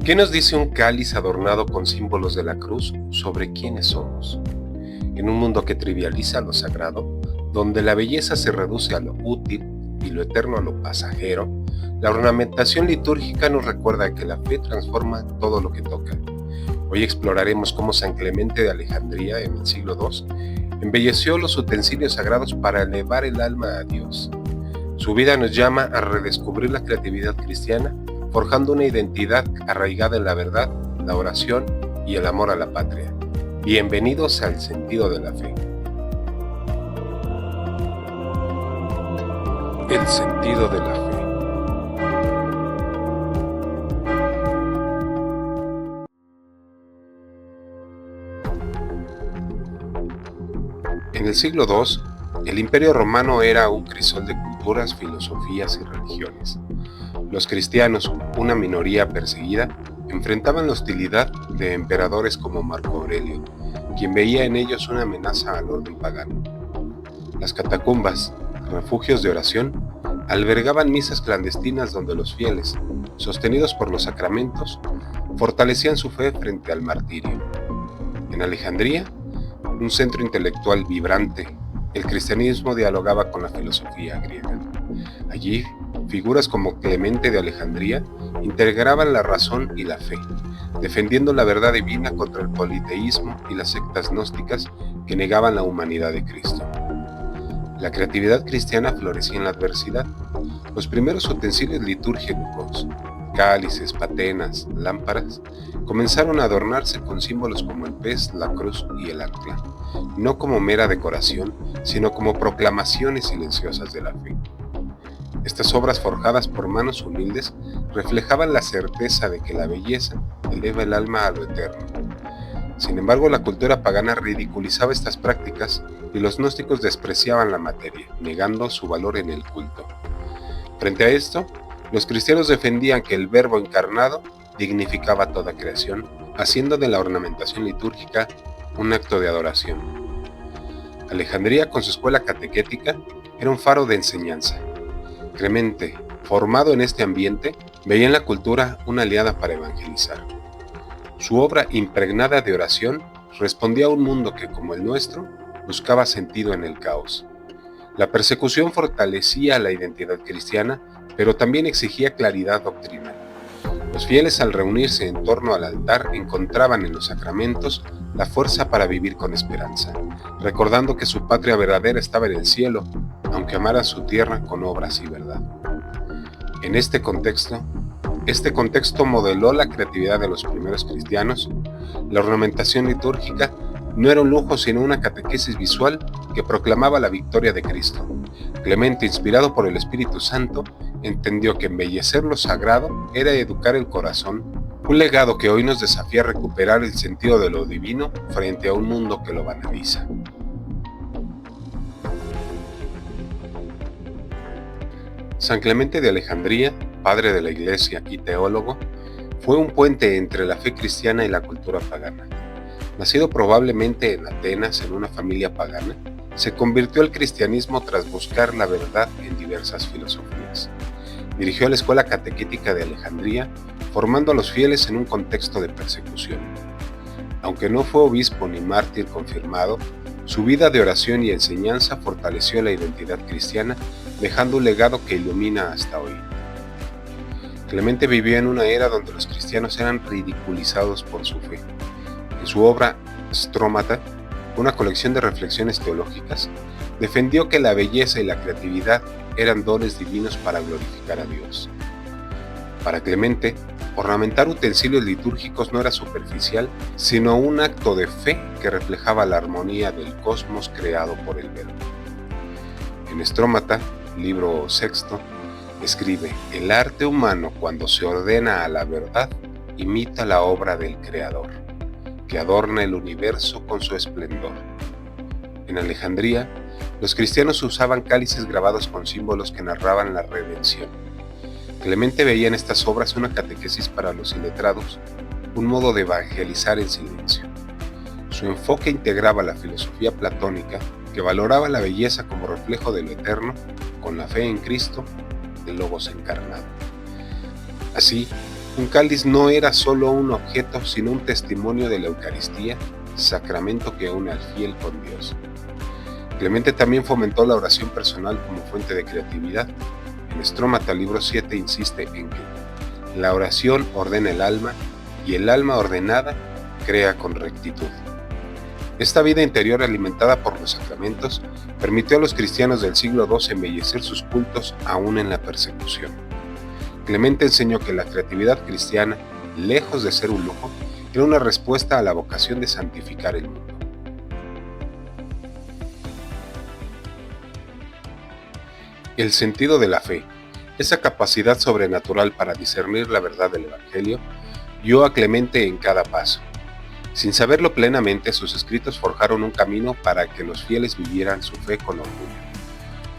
¿Qué nos dice un cáliz adornado con símbolos de la cruz sobre quiénes somos? En un mundo que trivializa lo sagrado, donde la belleza se reduce a lo útil y lo eterno a lo pasajero, la ornamentación litúrgica nos recuerda que la fe transforma todo lo que toca. Hoy exploraremos cómo San Clemente de Alejandría, en el siglo II, embelleció los utensilios sagrados para elevar el alma a Dios. Su vida nos llama a redescubrir la creatividad cristiana, forjando una identidad arraigada en la verdad, la oración y el amor a la patria. Bienvenidos al sentido de la fe. El sentido de la fe. En el siglo II, el Imperio Romano era un crisol de culturas, filosofías y religiones. Los cristianos, una minoría perseguida, enfrentaban la hostilidad de emperadores como Marco Aurelio, quien veía en ellos una amenaza al orden pagano. Las catacumbas, refugios de oración, albergaban misas clandestinas donde los fieles, sostenidos por los sacramentos, fortalecían su fe frente al martirio. En Alejandría, un centro intelectual vibrante, el cristianismo dialogaba con la filosofía griega. Allí, figuras como Clemente de Alejandría integraban la razón y la fe, defendiendo la verdad divina contra el politeísmo y las sectas gnósticas que negaban la humanidad de Cristo. La creatividad cristiana florecía en la adversidad. Los primeros utensilios litúrgicos, cálices, patenas, lámparas, comenzaron a adornarse con símbolos como el pez, la cruz y el ancla, no como mera decoración, sino como proclamaciones silenciosas de la fe. Estas obras forjadas por manos humildes reflejaban la certeza de que la belleza eleva el alma a lo eterno. Sin embargo, la cultura pagana ridiculizaba estas prácticas y los gnósticos despreciaban la materia, negando su valor en el culto. Frente a esto, los cristianos defendían que el Verbo encarnado dignificaba toda creación, haciendo de la ornamentación litúrgica un acto de adoración. Alejandría, con su escuela catequética, era un faro de enseñanza. Clemente, formado en este ambiente, veía en la cultura una aliada para evangelizar. Su obra, impregnada de oración, respondía a un mundo que, como el nuestro, buscaba sentido en el caos. La persecución fortalecía la identidad cristiana, pero también exigía claridad doctrinal. Los fieles, al reunirse en torno al altar, encontraban en los sacramentos la fuerza para vivir con esperanza, recordando que su patria verdadera estaba en el cielo, aunque amara su tierra con obras y verdad. En este contexto modeló la creatividad de los primeros cristianos. La ornamentación litúrgica no era un lujo, sino una catequesis visual que proclamaba la victoria de Cristo. Clemente, inspirado por el Espíritu Santo, entendió que embellecer lo sagrado era educar el corazón, un legado que hoy nos desafía a recuperar el sentido de lo divino frente a un mundo que lo banaliza. San Clemente de Alejandría, padre de la Iglesia y teólogo, fue un puente entre la fe cristiana y la cultura pagana. Nacido probablemente en Atenas en una familia pagana, se convirtió al cristianismo tras buscar la verdad en diversas filosofías. Dirigió la escuela catequética de Alejandría, formando a los fieles en un contexto de persecución. Aunque no fue obispo ni mártir confirmado, su vida de oración y enseñanza fortaleció la identidad cristiana, dejando un legado que ilumina hasta hoy. Clemente vivió en una era donde los cristianos eran ridiculizados por su fe. En su obra Strómata, una colección de reflexiones teológicas, defendió que la belleza y la creatividad eran dones divinos para glorificar a Dios. Para Clemente, ornamentar utensilios litúrgicos no era superficial, sino un acto de fe que reflejaba la armonía del cosmos creado por el Verbo. En Strómata, libro sexto, escribe: el arte humano, cuando se ordena a la verdad, imita la obra del Creador, que adorna el universo con su esplendor. En Alejandría, los cristianos usaban cálices grabados con símbolos que narraban la redención. Clemente veía en estas obras una catequesis para los iletrados, un modo de evangelizar en silencio. Su enfoque integraba la filosofía platónica, que valoraba la belleza como reflejo de lo eterno, con la fe en Cristo, el Logos encarnado. Así, Un cáliz no era solo un objeto, sino un testimonio de la Eucaristía, sacramento que une al fiel con Dios. Clemente también fomentó la oración personal como fuente de creatividad. En Strómata, libro 7, insiste en que la oración ordena el alma y el alma ordenada crea con rectitud. Esta vida interior alimentada por los sacramentos permitió a los cristianos del siglo II embellecer sus cultos aún en la persecución. Clemente enseñó que la creatividad cristiana, lejos de ser un lujo, era una respuesta a la vocación de santificar el mundo. El sentido de la fe, esa capacidad sobrenatural para discernir la verdad del Evangelio, guió a Clemente en cada paso. Sin saberlo plenamente, sus escritos forjaron un camino para que los fieles vivieran su fe con orgullo.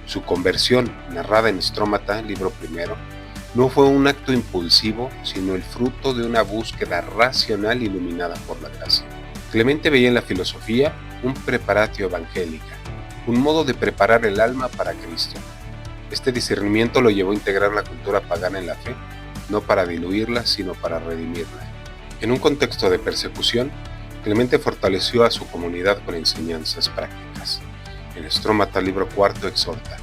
Su conversión, narrada en Strómata, libro primero, no fue un acto impulsivo, sino el fruto de una búsqueda racional iluminada por la gracia. Clemente veía en la filosofía un preparatio evangélica, un modo de preparar el alma para Cristo. Este discernimiento lo llevó a integrar la cultura pagana en la fe, no para diluirla, sino para redimirla. En un contexto de persecución, Clemente fortaleció a su comunidad con enseñanzas prácticas. En Strómata, libro cuarto, exhorta: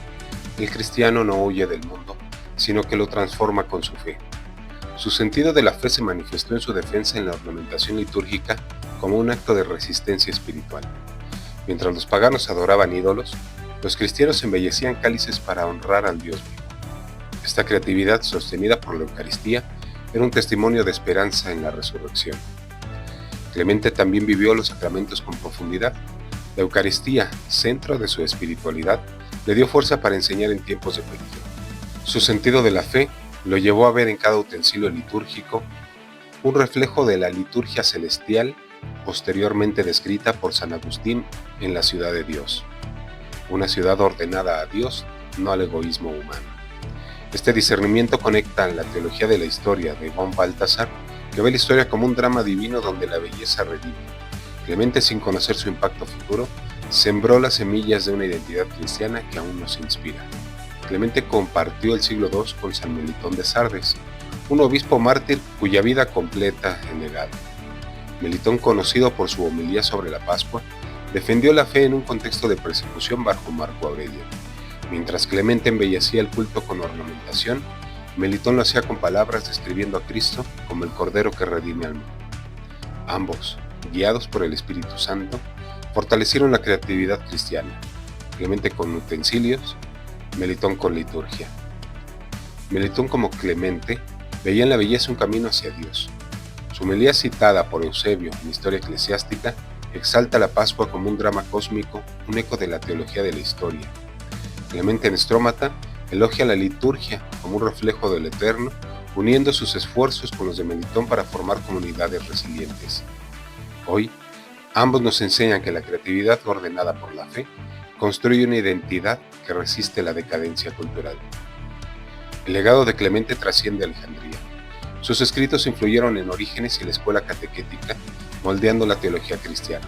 el cristiano no huye del mundo, sino que lo transforma con su fe. Su sentido de la fe se manifestó en su defensa en la ornamentación litúrgica como un acto de resistencia espiritual. Mientras los paganos adoraban ídolos, los cristianos embellecían cálices para honrar al Dios vivo. Esta creatividad, sostenida por la Eucaristía, era un testimonio de esperanza en la resurrección. Clemente también vivió los sacramentos con profundidad. La Eucaristía, centro de su espiritualidad, le dio fuerza para enseñar en tiempos de peligro. Su sentido de la fe lo llevó a ver en cada utensilio litúrgico un reflejo de la liturgia celestial, posteriormente descrita por San Agustín en la ciudad de Dios. Una ciudad ordenada a Dios, no al egoísmo humano. Este discernimiento conecta la teología de la historia de von Balthasar, que ve la historia como un drama divino donde la belleza redime. Clemente, sin conocer su impacto futuro, sembró las semillas de una identidad cristiana que aún nos inspira. Clemente compartió el siglo II con San Melitón de Sardes, un obispo mártir cuya vida completa he negado. Melitón, conocido por su homilía sobre la Pascua, defendió la fe en un contexto de persecución bajo Marco Aurelio. Mientras Clemente embellecía el culto con ornamentación, Melitón lo hacía con palabras describiendo a Cristo como el Cordero que redime al mundo. Ambos, guiados por el Espíritu Santo, fortalecieron la creatividad cristiana, Clemente con utensilios, Melitón con liturgia. Melitón, como Clemente, veía en la belleza un camino hacia Dios. Su homilía, citada por Eusebio en Historia Eclesiástica, exalta la Pascua como un drama cósmico, un eco de la teología de la historia. Clemente, en Strómata, elogia la liturgia como un reflejo del Eterno, uniendo sus esfuerzos con los de Melitón para formar comunidades resilientes. Hoy, ambos nos enseñan que la creatividad ordenada por la fe construye una identidad que resiste la decadencia cultural. El legado de Clemente trasciende a Alejandría. Sus escritos influyeron en Orígenes y la escuela catequética, moldeando la teología cristiana.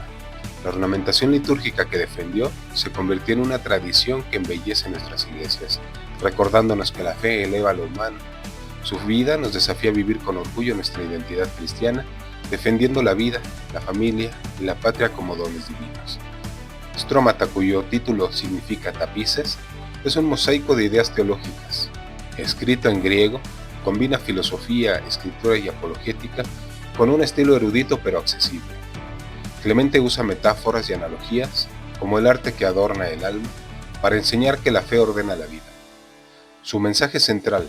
La ornamentación litúrgica que defendió se convirtió en una tradición que embellece nuestras iglesias, recordándonos que la fe eleva a lo humano. Su vida nos desafía a vivir con orgullo nuestra identidad cristiana, defendiendo la vida, la familia y la patria como dones divinos. Strómata, cuyo título significa tapices, es un mosaico de ideas teológicas. Escrito en griego, combina filosofía, escritura y apologética con un estilo erudito pero accesible. Clemente usa metáforas y analogías, como el arte que adorna el alma, para enseñar que la fe ordena la vida. Su mensaje central,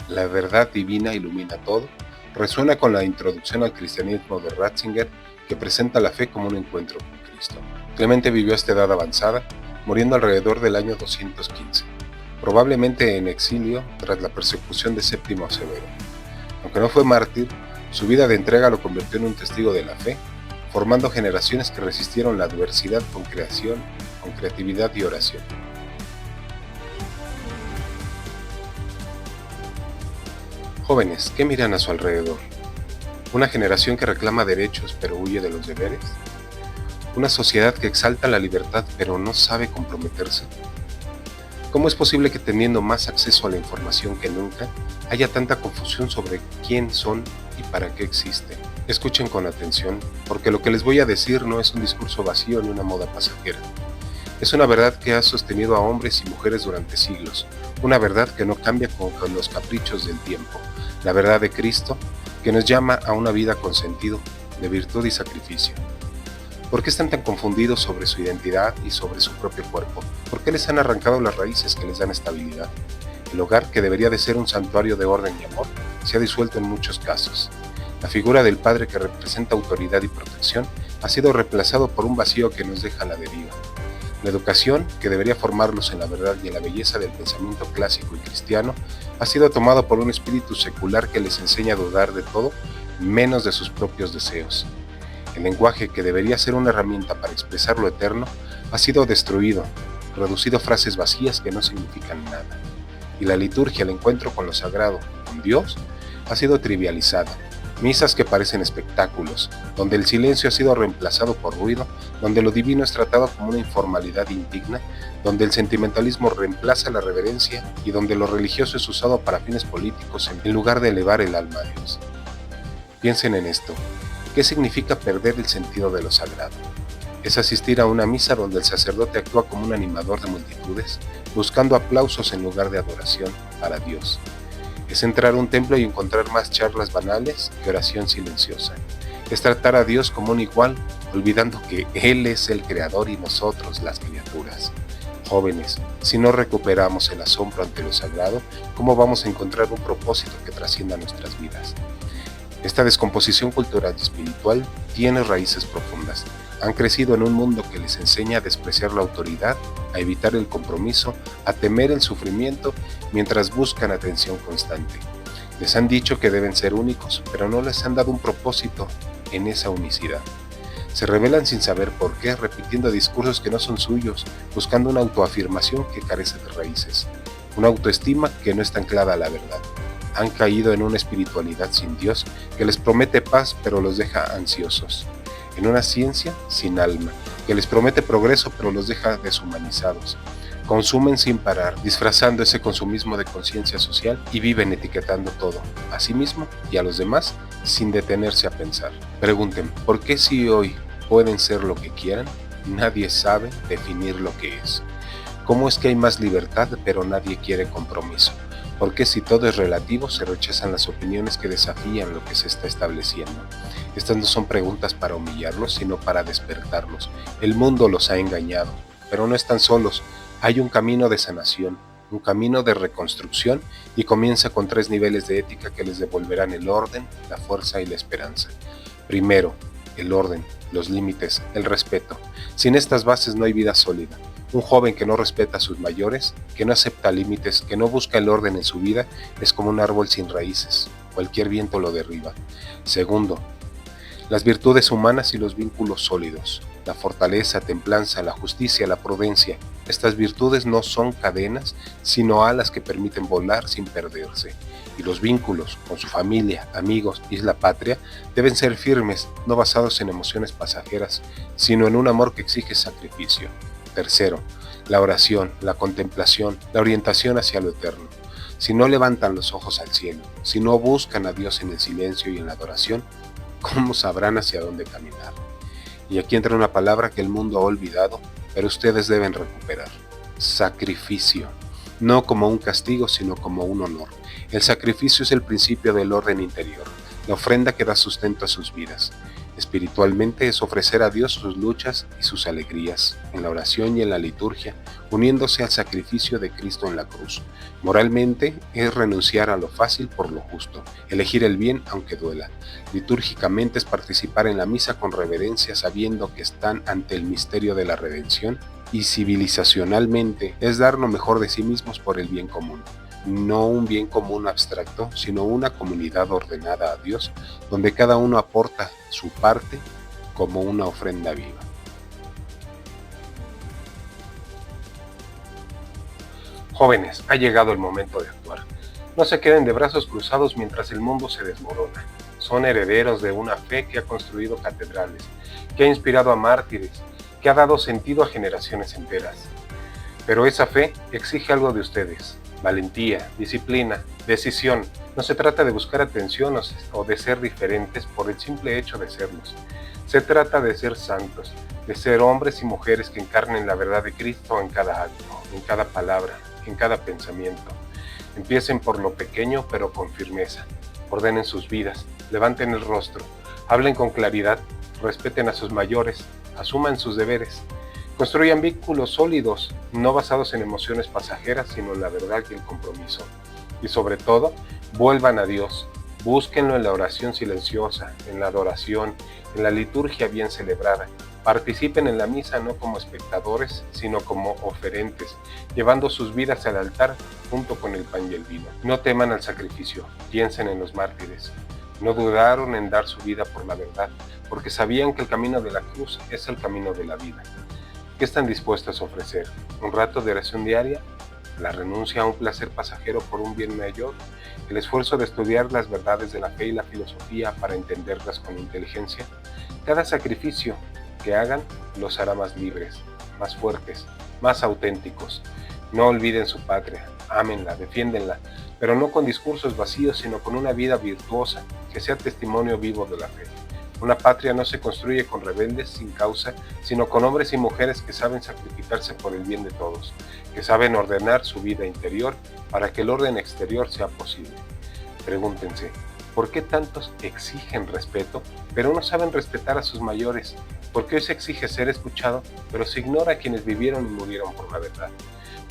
la verdad divina ilumina todo, resuena con la introducción al cristianismo de Ratzinger, que presenta la fe como un encuentro con Cristo. Clemente vivió a esta edad avanzada, muriendo alrededor del año 215, probablemente en exilio tras la persecución de Séptimo Severo. Aunque no fue mártir, su vida de entrega lo convirtió en un testigo de la fe, formando generaciones que resistieron la adversidad con creación, con creatividad y oración. Jóvenes, ¿qué miran a su alrededor? ¿Una generación que reclama derechos pero huye de los deberes? ¿Una sociedad que exalta la libertad pero no sabe comprometerse? ¿Cómo es posible que teniendo más acceso a la información que nunca, haya tanta confusión sobre quién son y para qué existen? Escuchen con atención, porque lo que les voy a decir no es un discurso vacío ni una moda pasajera. Es una verdad que ha sostenido a hombres y mujeres durante siglos, una verdad que no cambia con los caprichos del tiempo, la verdad de Cristo que nos llama a una vida con sentido, de virtud y sacrificio. ¿Por qué están tan confundidos sobre su identidad y sobre su propio cuerpo? ¿Por qué les han arrancado las raíces que les dan estabilidad? El hogar, que debería de ser un santuario de orden y amor, se ha disuelto en muchos casos. La figura del padre, que representa autoridad y protección, ha sido reemplazado por un vacío que nos deja a la deriva. La educación, que debería formarlos en la verdad y en la belleza del pensamiento clásico y cristiano, ha sido tomada por un espíritu secular que les enseña a dudar de todo, menos de sus propios deseos. El lenguaje, que debería ser una herramienta para expresar lo eterno, ha sido destruido, reducido a frases vacías que no significan nada. Y la liturgia, el encuentro con lo sagrado, con Dios, ha sido trivializada. Misas que parecen espectáculos, donde el silencio ha sido reemplazado por ruido, donde lo divino es tratado como una informalidad indigna, donde el sentimentalismo reemplaza la reverencia y donde lo religioso es usado para fines políticos en lugar de elevar el alma a Dios. Piensen en esto. ¿Qué significa perder el sentido de lo sagrado? Es asistir a una misa donde el sacerdote actúa como un animador de multitudes, buscando aplausos en lugar de adoración para Dios. Es entrar a un templo y encontrar más charlas banales que oración silenciosa. Es tratar a Dios como un igual, olvidando que Él es el creador y nosotros las criaturas. Jóvenes, si no recuperamos el asombro ante lo sagrado, ¿cómo vamos a encontrar un propósito que trascienda nuestras vidas? Esta descomposición cultural y espiritual tiene raíces profundas. Han crecido en un mundo que les enseña a despreciar la autoridad, a evitar el compromiso, a temer el sufrimiento, mientras buscan atención constante. Les han dicho que deben ser únicos, pero no les han dado un propósito en esa unicidad. Se rebelan sin saber por qué, repitiendo discursos que no son suyos, buscando una autoafirmación que carece de raíces, una autoestima que no está anclada a la verdad. Han caído en una espiritualidad sin Dios que les promete paz pero los deja ansiosos, en una ciencia sin alma que les promete progreso pero los deja deshumanizados. Consumen sin parar, disfrazando ese consumismo de conciencia social y viven etiquetando todo, a sí mismo y a los demás, sin detenerse a pensar. Pregunten, ¿por qué si hoy pueden ser lo que quieran, nadie sabe definir lo que es? ¿Cómo es que hay más libertad pero nadie quiere compromiso? ¿Por qué si todo es relativo se rechazan las opiniones que desafían lo que se está estableciendo? Estas no son preguntas para humillarlos, sino para despertarlos. El mundo los ha engañado, pero no están solos. Hay un camino de sanación, un camino de reconstrucción, y comienza con 3 niveles de ética que les devolverán el orden, la fuerza y la esperanza. Primero, el orden, los límites, el respeto. Sin estas bases no hay vida sólida. Un joven que no respeta a sus mayores, que no acepta límites, que no busca el orden en su vida, es como un árbol sin raíces. Cualquier viento lo derriba. Segundo, las virtudes humanas y los vínculos sólidos. La fortaleza, templanza, la justicia, la prudencia. Estas virtudes no son cadenas, sino alas que permiten volar sin perderse. Y los vínculos con su familia, amigos y la patria deben ser firmes, no basados en emociones pasajeras, sino en un amor que exige sacrificio. Tercero, la oración, la contemplación, la orientación hacia lo eterno. Si no levantan los ojos al cielo, si no buscan a Dios en el silencio y en la adoración, ¿cómo sabrán hacia dónde caminar? Y aquí entra una palabra que el mundo ha olvidado, pero ustedes deben recuperar. Sacrificio. No como un castigo, sino como un honor. El sacrificio es el principio del orden interior, la ofrenda que da sustento a sus vidas. Espiritualmente es ofrecer a Dios sus luchas y sus alegrías, en la oración y en la liturgia, uniéndose al sacrificio de Cristo en la cruz. Moralmente es renunciar a lo fácil por lo justo, elegir el bien aunque duela. Litúrgicamente es participar en la misa con reverencia sabiendo que están ante el misterio de la redención, y civilizacionalmente es dar lo mejor de sí mismos por el bien común. No un bien común abstracto, sino una comunidad ordenada a Dios, donde cada uno aporta su parte como una ofrenda viva. Jóvenes, ha llegado el momento de actuar. No se queden de brazos cruzados mientras el mundo se desmorona. Son herederos de una fe que ha construido catedrales, que ha inspirado a mártires, que ha dado sentido a generaciones enteras. Pero esa fe exige algo de ustedes: valentía, disciplina, decisión. No se trata de buscar atención o de ser diferentes por el simple hecho de serlos. Se trata de ser santos, de ser hombres y mujeres que encarnen la verdad de Cristo en cada acto, en cada palabra, en cada pensamiento. Empiecen por lo pequeño, pero con firmeza. Ordenen sus vidas, levanten el rostro, hablen con claridad, respeten a sus mayores, asuman sus deberes. Construyan vínculos sólidos, no basados en emociones pasajeras, sino en la verdad y el compromiso. Y sobre todo, vuelvan a Dios. Búsquenlo en la oración silenciosa, en la adoración, en la liturgia bien celebrada. Participen en la misa no como espectadores, sino como oferentes, llevando sus vidas al altar junto con el pan y el vino. No teman al sacrificio, piensen en los mártires. No dudaron en dar su vida por la verdad, porque sabían que el camino de la cruz es el camino de la vida. ¿Qué están dispuestos a ofrecer? ¿Un rato de oración diaria? ¿La renuncia a un placer pasajero por un bien mayor? ¿El esfuerzo de estudiar las verdades de la fe y la filosofía para entenderlas con inteligencia? Cada sacrificio que hagan los hará más libres, más fuertes, más auténticos. No olviden su patria, ámenla, defiéndenla, pero no con discursos vacíos, sino con una vida virtuosa que sea testimonio vivo de la fe. Una patria no se construye con rebeldes sin causa, sino con hombres y mujeres que saben sacrificarse por el bien de todos, que saben ordenar su vida interior para que el orden exterior sea posible. Pregúntense, ¿por qué tantos exigen respeto, pero no saben respetar a sus mayores? ¿Por qué hoy se exige ser escuchado, pero se ignora a quienes vivieron y murieron por la verdad?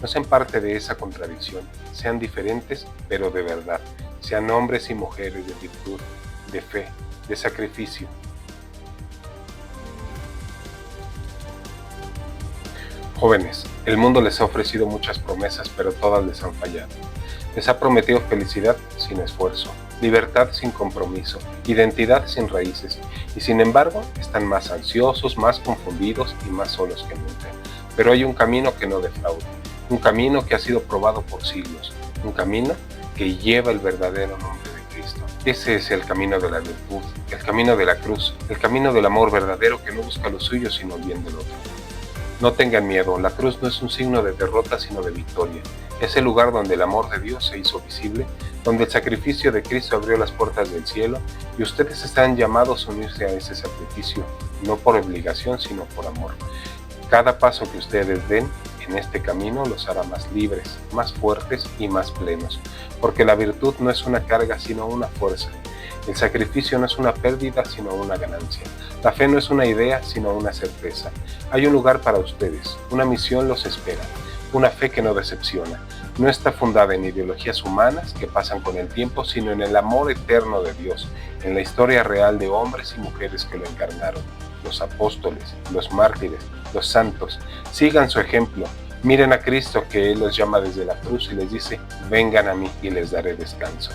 No sean parte de esa contradicción, sean diferentes, pero de verdad. Sean hombres y mujeres de virtud, de fe, de sacrificio. Jóvenes, el mundo les ha ofrecido muchas promesas, pero todas les han fallado. Les ha prometido felicidad sin esfuerzo, libertad sin compromiso, identidad sin raíces, y sin embargo están más ansiosos, más confundidos y más solos que nunca. Pero hay un camino que no defrauda, un camino que ha sido probado por siglos, un camino que lleva el verdadero nombre de Cristo. Ese es el camino de la virtud, el camino de la cruz, el camino del amor verdadero que no busca lo suyo sino el bien del otro. No tengan miedo, la cruz no es un signo de derrota sino de victoria. Es el lugar donde el amor de Dios se hizo visible, donde el sacrificio de Cristo abrió las puertas del cielo, y ustedes están llamados a unirse a ese sacrificio, no por obligación sino por amor. Cada paso que ustedes den en este camino los hará más libres, más fuertes y más plenos, porque la virtud no es una carga sino una fuerza. El sacrificio no es una pérdida sino una ganancia. La fe no es una idea sino una certeza. Hay un lugar para ustedes, una misión los espera, una fe que no decepciona. No está fundada en ideologías humanas que pasan con el tiempo, sino en el amor eterno de Dios, en la historia real de hombres y mujeres que lo encarnaron. Los apóstoles, los mártires, los santos, sigan su ejemplo. Miren a Cristo que Él los llama desde la cruz y les dice: vengan a mí y les daré descanso.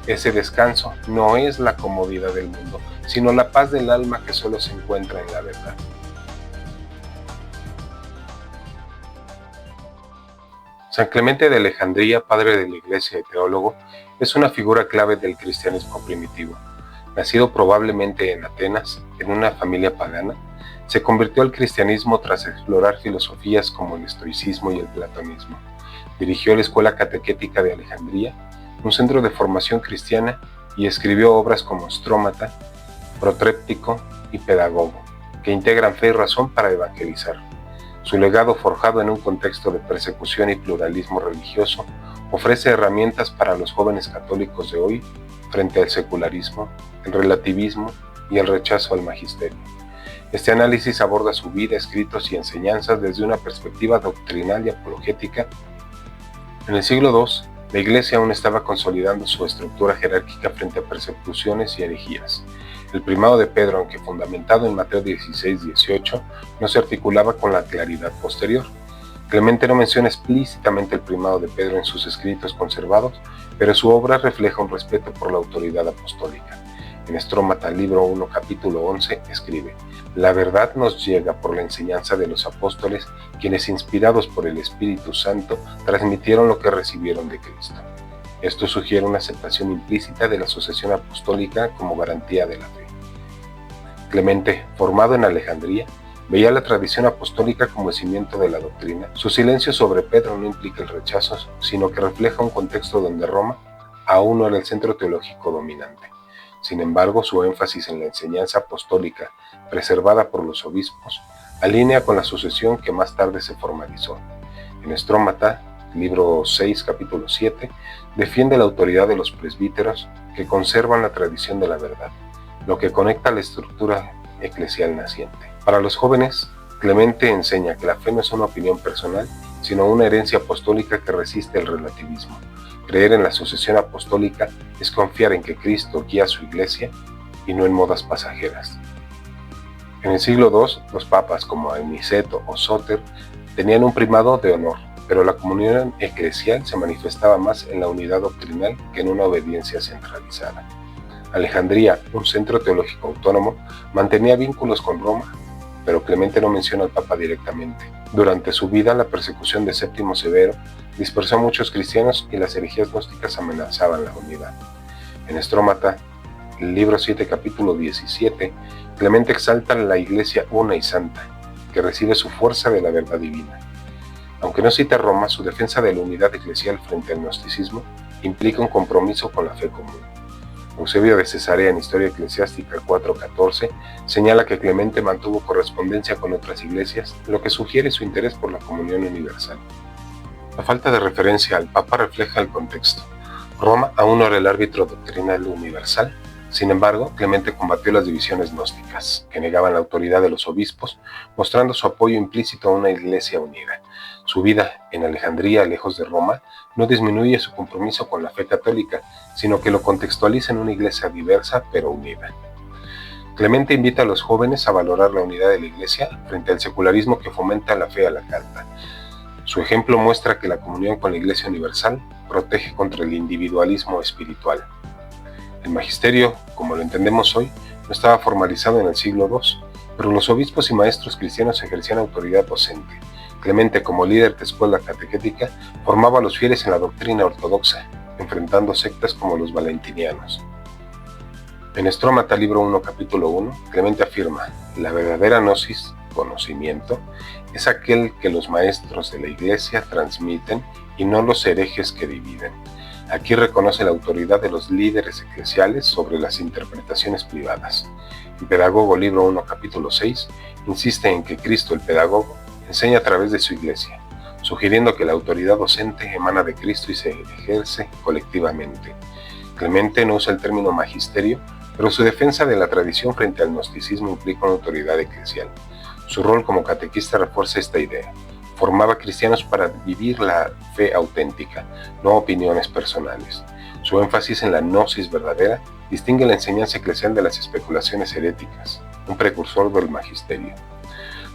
Ese descanso no es la comodidad del mundo, sino la paz del alma que solo se encuentra en la verdad. San Clemente de Alejandría, padre de la Iglesia y teólogo, es una figura clave del cristianismo primitivo. Nacido probablemente en Atenas, en una familia pagana, se convirtió al cristianismo tras explorar filosofías como el estoicismo y el platonismo. Dirigió la Escuela Catequética de Alejandría, un centro de formación cristiana, y escribió obras como Strómata, Protréptico y Pedagogo, que integran fe y razón para evangelizar. Su legado, forjado en un contexto de persecución y pluralismo religioso, ofrece herramientas para los jóvenes católicos de hoy frente al secularismo, el relativismo y el rechazo al magisterio. Este análisis aborda su vida, escritos y enseñanzas desde una perspectiva doctrinal y apologética. En el siglo II, la Iglesia aún estaba consolidando su estructura jerárquica frente a persecuciones y herejías. El primado de Pedro, aunque fundamentado en Mateo 16-18, no se articulaba con la claridad posterior. Clemente no menciona explícitamente el primado de Pedro en sus escritos conservados, pero su obra refleja un respeto por la autoridad apostólica. En Strómata, libro 1, capítulo 11, escribe: la verdad nos llega por la enseñanza de los apóstoles, quienes, inspirados por el Espíritu Santo, transmitieron lo que recibieron de Cristo. Esto sugiere una aceptación implícita de la sucesión apostólica como garantía de la fe. Clemente, formado en Alejandría, Veía la tradición apostólica como el cimiento de la doctrina. Su silencio sobre Pedro no implica el rechazo, sino que refleja un contexto donde Roma aún no era el centro teológico dominante. Sin embargo, su énfasis en la enseñanza apostólica preservada por los obispos alinea con la sucesión que más tarde se formalizó. En Strómata, libro 6, capítulo 7, defiende la autoridad de los presbíteros que conservan la tradición de la verdad, lo que conecta la estructura eclesial naciente. Para los jóvenes, Clemente enseña que la fe no es una opinión personal, sino una herencia apostólica que resiste el relativismo. Creer en la sucesión apostólica es confiar en que Cristo guía a su iglesia y no en modas pasajeras. En el siglo II, los papas como Aniceto o Soter tenían un primado de honor, pero la comunión eclesial se manifestaba más en la unidad doctrinal que en una obediencia centralizada. Alejandría, un centro teológico autónomo, mantenía vínculos con Roma, pero Clemente no menciona al Papa directamente. Durante su vida, la persecución de Séptimo Severo dispersó a muchos cristianos y las herejías gnósticas amenazaban la unidad. En Strómata, el libro 7, capítulo 17, Clemente exalta a la Iglesia una y santa, que recibe su fuerza de la verdad divina. Aunque no cita a Roma, su defensa de la unidad eclesial frente al gnosticismo implica un compromiso con la fe común. Eusebio de Cesarea en Historia Eclesiástica 4:14 señala que Clemente mantuvo correspondencia con otras iglesias, lo que sugiere su interés por la comunión universal. La falta de referencia al Papa refleja el contexto. Roma aún no era el árbitro doctrinal universal. Sin embargo, Clemente combatió las divisiones gnósticas, que negaban la autoridad de los obispos, mostrando su apoyo implícito a una iglesia unida. Su vida en Alejandría, lejos de Roma, no disminuye su compromiso con la fe católica, sino que lo contextualiza en una iglesia diversa pero unida. Clemente invita a los jóvenes a valorar la unidad de la iglesia frente al secularismo que fomenta la fe a la carta. Su ejemplo muestra que la comunión con la Iglesia universal protege contra el individualismo espiritual. El magisterio, como lo entendemos hoy, no estaba formalizado en el siglo II, pero los obispos y maestros cristianos ejercían autoridad docente. Clemente, como líder de escuela catequética, formaba a los fieles en la doctrina ortodoxa, enfrentando sectas como los valentinianos. En Strómata, libro 1, capítulo 1, Clemente afirma: la verdadera gnosis, conocimiento, es aquel que los maestros de la Iglesia transmiten y no los herejes que dividen. Aquí reconoce la autoridad de los líderes eclesiales sobre las interpretaciones privadas. En Pedagogo, libro 1, capítulo 6, insiste en que Cristo, el pedagogo, enseña a través de su Iglesia, sugiriendo que la autoridad docente emana de Cristo y se ejerce colectivamente. Clemente no usa el término magisterio, pero su defensa de la tradición frente al gnosticismo implica una autoridad eclesial. Su rol como catequista refuerza esta idea. Formaba cristianos para vivir la fe auténtica, no opiniones personales. Su énfasis en la gnosis verdadera distingue la enseñanza eclesial de las especulaciones heréticas, un precursor del magisterio.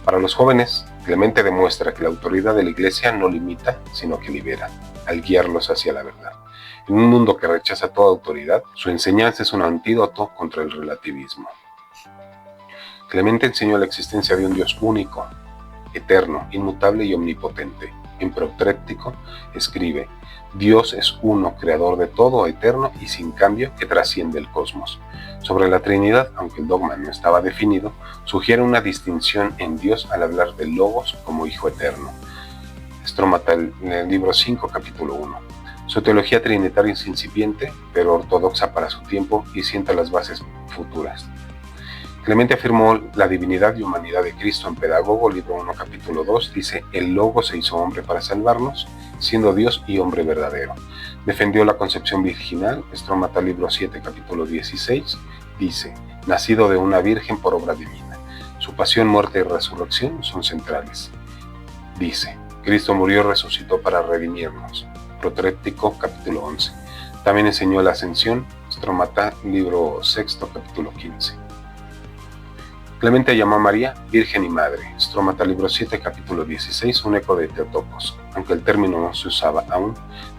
Para los jóvenes, Clemente demuestra que la autoridad de la Iglesia no limita, sino que libera, al guiarlos hacia la verdad. En un mundo que rechaza toda autoridad, su enseñanza es un antídoto contra el relativismo. Clemente enseñó la existencia de un Dios único, eterno, inmutable y omnipotente. En Protréctico escribe: Dios es uno, creador de todo, eterno y sin cambio, que trasciende el cosmos. Sobre la Trinidad, aunque el dogma no estaba definido, sugiere una distinción en Dios al hablar del Logos como Hijo eterno. Strómata, en el libro 5, capítulo 1. Su teología trinitaria es incipiente, pero ortodoxa para su tiempo y sienta las bases futuras. Clemente afirmó la divinidad y humanidad de Cristo en Pedagogo, libro 1, capítulo 2, dice: el Logo se hizo hombre para salvarnos, siendo Dios y hombre verdadero. Defendió la concepción virginal. Strómata, libro 7, capítulo 16, dice: nacido de una virgen por obra divina. Su pasión, muerte y resurrección son centrales. Dice: Cristo murió y resucitó para redimirnos. Protréctico, capítulo 11. También enseñó la ascensión. Strómata, libro 6, capítulo 15. Clemente llamó a María Virgen y Madre. Strómata, libro 7, capítulo 16, un eco de Teotocos. Aunque el término no se usaba aún,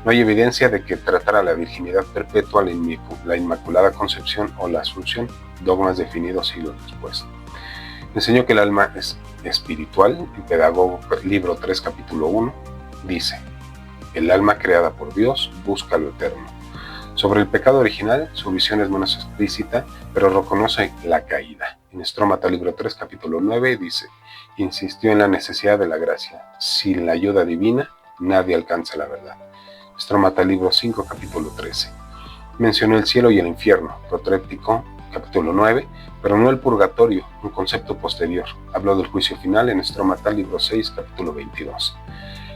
no hay evidencia de que tratara la virginidad perpetua, la Inmaculada Concepción o la Asunción, dogmas definidos siglos después. Enseñó que el alma es espiritual. En Pedagogo, libro 3, capítulo 1, dice: el alma creada por Dios busca lo eterno. Sobre el pecado original, su visión es menos explícita, pero reconoce la caída. En Strómata libro 3, capítulo 9, dice: insistió en la necesidad de la gracia. Sin la ayuda divina, nadie alcanza la verdad. Strómata libro 5, capítulo 13. Mencionó el cielo y el infierno. Protréptico, capítulo 9, pero no el purgatorio, un concepto posterior. Habló del juicio final en Strómata libro 6, capítulo 22.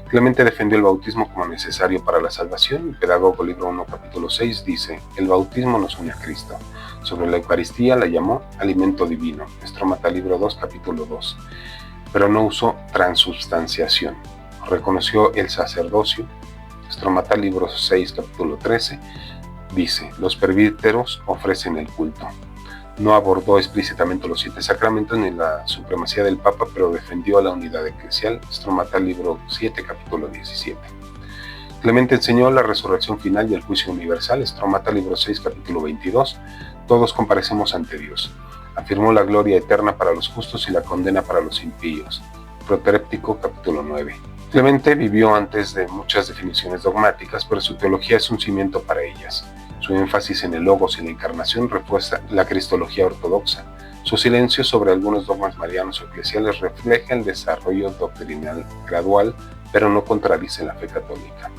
Clemente defendió el bautismo como necesario para la salvación. Pedagogo libro 1, capítulo 6 dice: el bautismo nos une a Cristo. Sobre la Eucaristía la llamó alimento divino. Strómata libro 2, capítulo 2. Pero no usó transubstanciación. Reconoció el sacerdocio. Strómata libro 6, capítulo 13 dice: los presbíteros ofrecen el culto. No abordó explícitamente los 7 sacramentos ni la supremacía del Papa, pero defendió la unidad eclesial. Strómata libro 7, capítulo 17. Clemente enseñó la resurrección final y el juicio universal. Strómata libro 6, capítulo 22. Todos comparecemos ante Dios. Afirmó la gloria eterna para los justos y la condena para los impíos. Protréptico, capítulo 9. Clemente vivió antes de muchas definiciones dogmáticas, pero su teología es un cimiento para ellas. Su énfasis en el logos y la encarnación refuerza la cristología ortodoxa. Su silencio sobre algunos dogmas marianos o eclesiales refleja el desarrollo doctrinal gradual, pero no contradice la fe católica.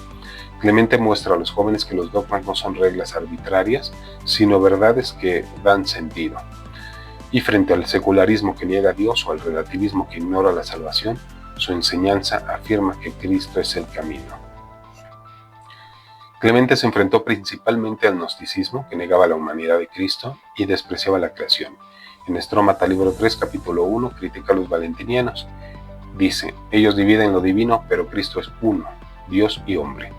Clemente muestra a los jóvenes que los dogmas no son reglas arbitrarias, sino verdades que dan sentido. Y frente al secularismo que niega a Dios o al relativismo que ignora la salvación, su enseñanza afirma que Cristo es el camino. Clemente se enfrentó principalmente al gnosticismo, que negaba la humanidad de Cristo y despreciaba la creación. En Strómata libro 3, capítulo 1, critica a los valentinianos. Dice: ellos dividen lo divino, pero Cristo es uno, Dios y hombre.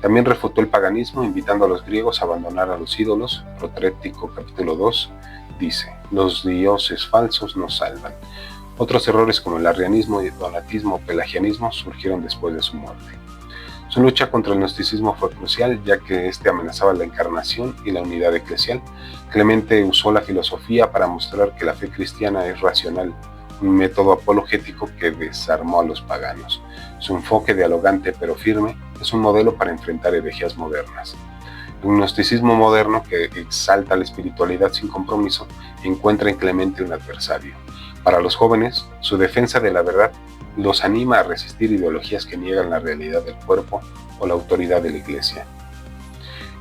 También refutó el paganismo, invitando a los griegos a abandonar a los ídolos. Protréptico, capítulo 2, dice: los dioses falsos nos salvan. Otros errores como el arrianismo, donatismo o pelagianismo surgieron después de su muerte. Su lucha contra el gnosticismo fue crucial, ya que este amenazaba la encarnación y la unidad eclesial. Clemente usó la filosofía para mostrar que la fe cristiana es racional, un método apologético que desarmó a los paganos. Su enfoque dialogante pero firme es un modelo para enfrentar herejías modernas. El gnosticismo moderno, que exalta la espiritualidad sin compromiso, encuentra en Clemente un adversario. Para los jóvenes, su defensa de la verdad los anima a resistir ideologías que niegan la realidad del cuerpo o la autoridad de la Iglesia.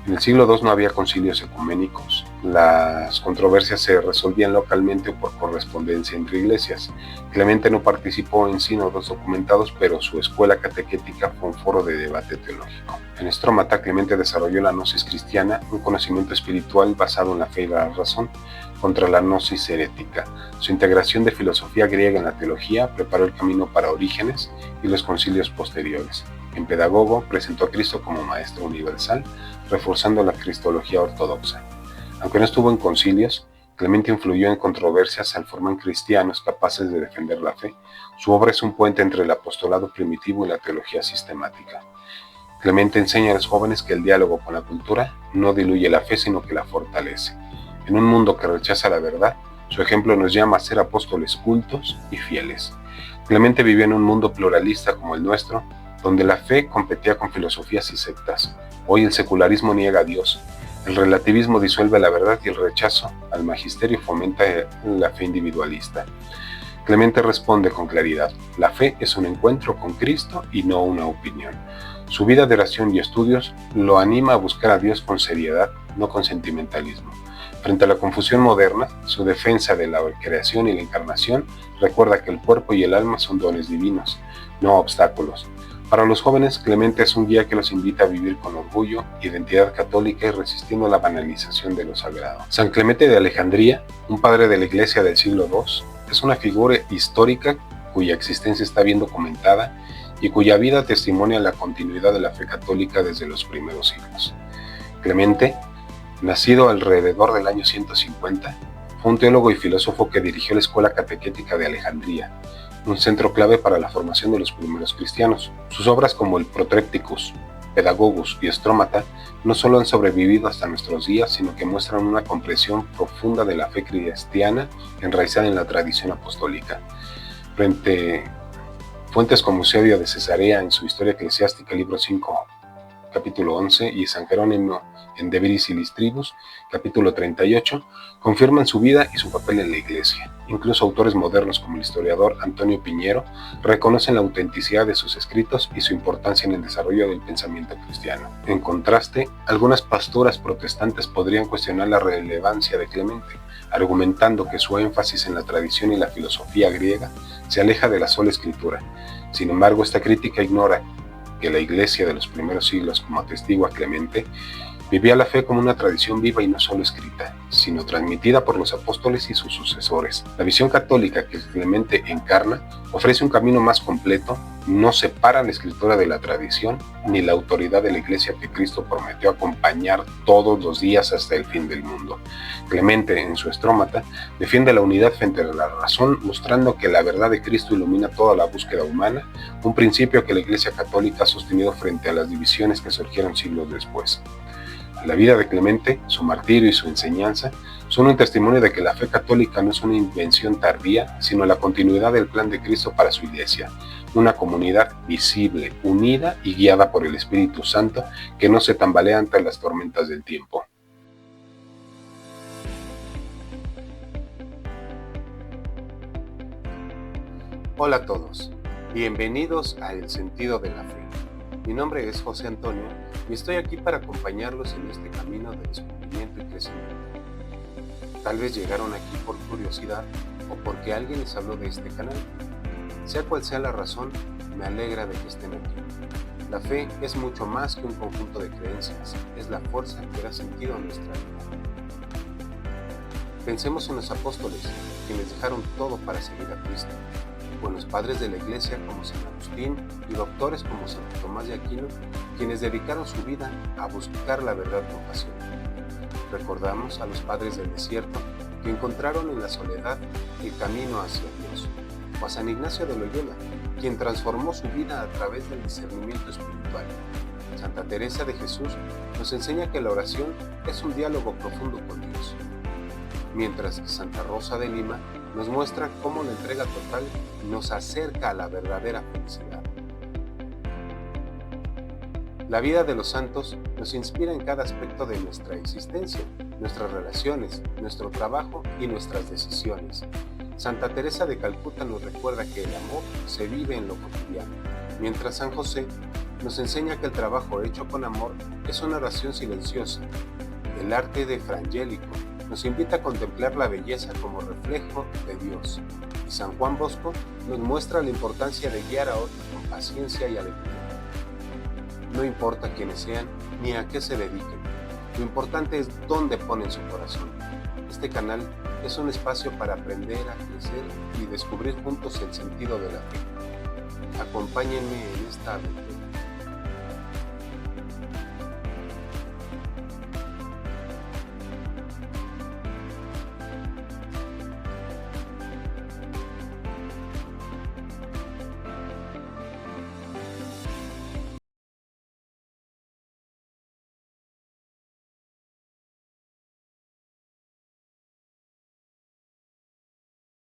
En el siglo II no había concilios ecuménicos. Las controversias se resolvían localmente o por correspondencia entre iglesias. Clemente no participó en sínodos documentados, pero su escuela catequética fue un foro de debate teológico. En Strómata, Clemente desarrolló la gnosis cristiana, un conocimiento espiritual basado en la fe y la razón, contra la gnosis herética. Su integración de filosofía griega en la teología preparó el camino para Orígenes y los concilios posteriores. En Pedagogo presentó a Cristo como maestro universal, reforzando la cristología ortodoxa. Aunque no estuvo en concilios, Clemente influyó en controversias al formar cristianos capaces de defender la fe. Su obra es un puente entre el apostolado primitivo y la teología sistemática. Clemente enseña a los jóvenes que el diálogo con la cultura no diluye la fe, sino que la fortalece. En un mundo que rechaza la verdad, su ejemplo nos llama a ser apóstoles cultos y fieles. Clemente vivió en un mundo pluralista como el nuestro, donde la fe competía con filosofías y sectas. Hoy el secularismo niega a Dios, el relativismo disuelve la verdad y el rechazo al magisterio fomenta la fe individualista. Clemente responde con claridad: la fe es un encuentro con Cristo y no una opinión. Su vida de oración y estudios lo anima a buscar a Dios con seriedad, no con sentimentalismo. Frente a la confusión moderna, su defensa de la creación y la encarnación recuerda que el cuerpo y el alma son dones divinos, no obstáculos. Para los jóvenes, Clemente es un guía que los invita a vivir con orgullo, identidad católica y resistiendo la banalización de lo sagrado. San Clemente de Alejandría, un padre de la Iglesia del siglo II, es una figura histórica cuya existencia está bien documentada y cuya vida testimonia la continuidad de la fe católica desde los primeros siglos. Clemente, nacido alrededor del año 150, fue un teólogo y filósofo que dirigió la escuela catequética de Alejandría, un centro clave para la formación de los primeros cristianos. Sus obras como el Protrepticus, Pedagogus y Strómata no solo han sobrevivido hasta nuestros días, sino que muestran una comprensión profunda de la fe cristiana enraizada en la tradición apostólica. Frente fuentes como Eusebio de Cesarea en su Historia Eclesiástica, libro 5, capítulo 11, y San Jerónimo en De Viris Illustribus, capítulo 38, confirman su vida y su papel en la Iglesia. Incluso autores modernos como el historiador Antonio Piñero reconocen la autenticidad de sus escritos y su importancia en el desarrollo del pensamiento cristiano. En contraste, algunas pastoras protestantes podrían cuestionar la relevancia de Clemente, argumentando que su énfasis en la tradición y la filosofía griega se aleja de la sola escritura. Sin embargo, esta crítica ignora que la Iglesia de los primeros siglos, como atestigua Clemente, vivía la fe como una tradición viva y no solo escrita, sino transmitida por los apóstoles y sus sucesores. La visión católica que Clemente encarna ofrece un camino más completo, no separa la escritura de la tradición ni la autoridad de la Iglesia que Cristo prometió acompañar todos los días hasta el fin del mundo. Clemente, en su Estrómata, defiende la unidad frente a la razón, mostrando que la verdad de Cristo ilumina toda la búsqueda humana, un principio que la Iglesia católica ha sostenido frente a las divisiones que surgieron siglos después. La vida de Clemente, su martirio y su enseñanza son un testimonio de que la fe católica no es una invención tardía, sino la continuidad del plan de Cristo para su Iglesia, una comunidad visible, unida y guiada por el Espíritu Santo que no se tambalea ante las tormentas del tiempo. Hola a todos, bienvenidos a El Sentido de la Fe. Mi nombre es José Antonio y estoy aquí para acompañarlos en este camino de descubrimiento y crecimiento. Tal vez llegaron aquí por curiosidad o porque alguien les habló de este canal. Sea cual sea la razón, me alegra de que estén aquí. La fe es mucho más que un conjunto de creencias, es la fuerza que da sentido a nuestra vida. Pensemos en los apóstoles, quienes dejaron todo para seguir a Cristo, o en los padres de la Iglesia como San Agustín y doctores como Santo Tomás de Aquino, quienes dedicaron su vida a buscar la verdad con pasión. Recordamos a los padres del desierto que encontraron en la soledad el camino hacia Dios, o a San Ignacio de Loyola, quien transformó su vida a través del discernimiento espiritual. Santa Teresa de Jesús nos enseña que la oración es un diálogo profundo con Dios, mientras que Santa Rosa de Lima nos muestra cómo la entrega total nos acerca a la verdadera felicidad. La vida de los santos nos inspira en cada aspecto de nuestra existencia, nuestras relaciones, nuestro trabajo y nuestras decisiones. Santa Teresa de Calcuta nos recuerda que el amor se vive en lo cotidiano, mientras San José nos enseña que el trabajo hecho con amor es una oración silenciosa. El arte de Frangélico nos invita a contemplar la belleza como reflejo de Dios, y San Juan Bosco nos muestra la importancia de guiar a otros con paciencia y alegría. No importa quiénes sean ni a qué se dediquen, lo importante es dónde ponen su corazón. Este canal es un espacio para aprender a crecer y descubrir juntos el sentido de la fe. Acompáñenme en esta aventura.